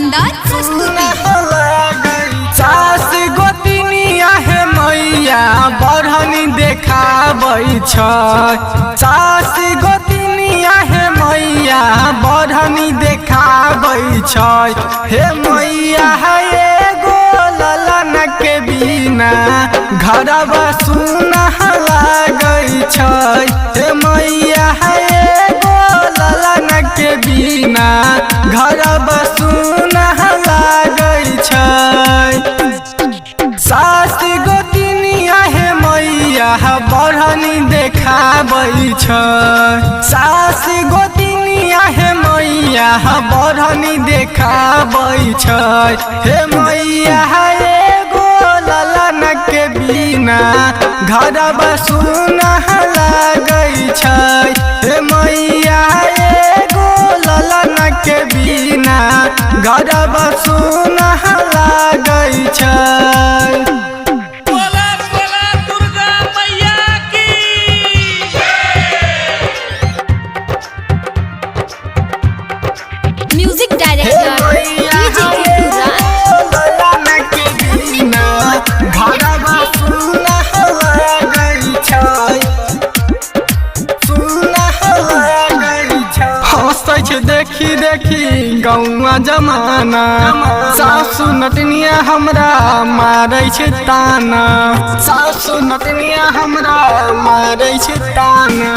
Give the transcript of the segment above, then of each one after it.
शानदार प्रस्तुति। सास गोतिनिया है मैया बढ़नी देखाबै छै। सास गोतिनिया है मैया बढ़नी देखाबै छै। हे मैया एगो ललन के बिना घरवा सुना लागै छै। हे मैया एगो ललन के बिना घरवा सुना लागै छै। सास गोतिनिया है मैया बढ़नी देखाबै छै। सास गोतिनिया है मैया बढ़नी देखाबै छै। हे मैया एगो ललन के बिना घरवा सुना लागै छै। हे मैया एगो ललन के बिना घरवा सुना लागै छै। म्यूजिक डायरेक्टर डीजे देखी देखी गौआ जमाना सासु नटनिया हमरा मारै छै ताना। सासु नटनिया हमरा मारै छै ताना।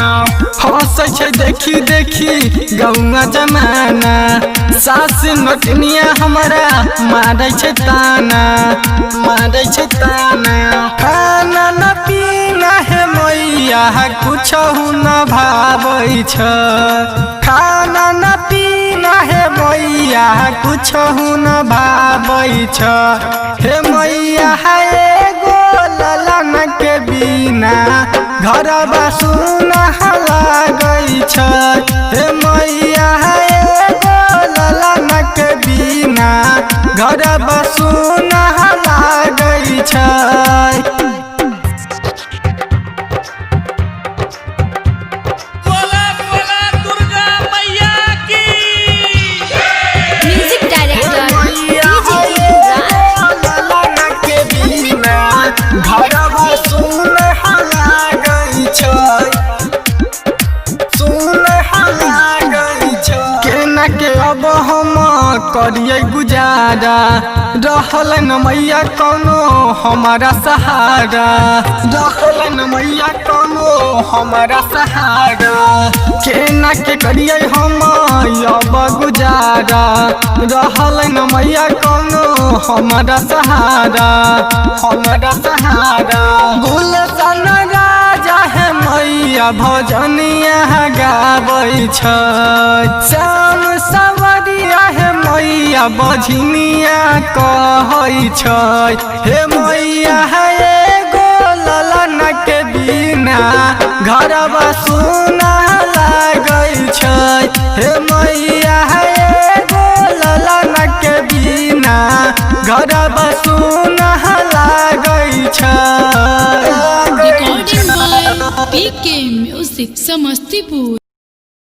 हंसै छै देखी देखी गौआ जमाना सास नटनिया हमरा मारै छै ताना। मारै छै ताना। खाना न पीना है मैया कुछहु न भाबै छै। खाना न पीना है मैया कुछहु न भाबै छै। हे मैया एगो ललन के बिना घरवा सुना लागै छै। हे मैया एगो ललन के बिना घरवा सुना लागै छै। अब हम करिए गुजारा रहल न मैया कोनो हमारा सहारा। रहल न मैया कोनो हमारा सहारा। केना के करिए हम अब गुजारा रहल न मैया कोनो हमारा सहारा। हमारा सहारा गुलशन राजा है मैया भजनिया गाबै छै। श्याम सवरिया है मैया बझनिया कहै छै। हे मैया एगो ललन के बिना घरवा सुना लागै छै। हे मैया एगो ललन के बिना घरवा सुना लागै छै। Recording by PK music Samastipur.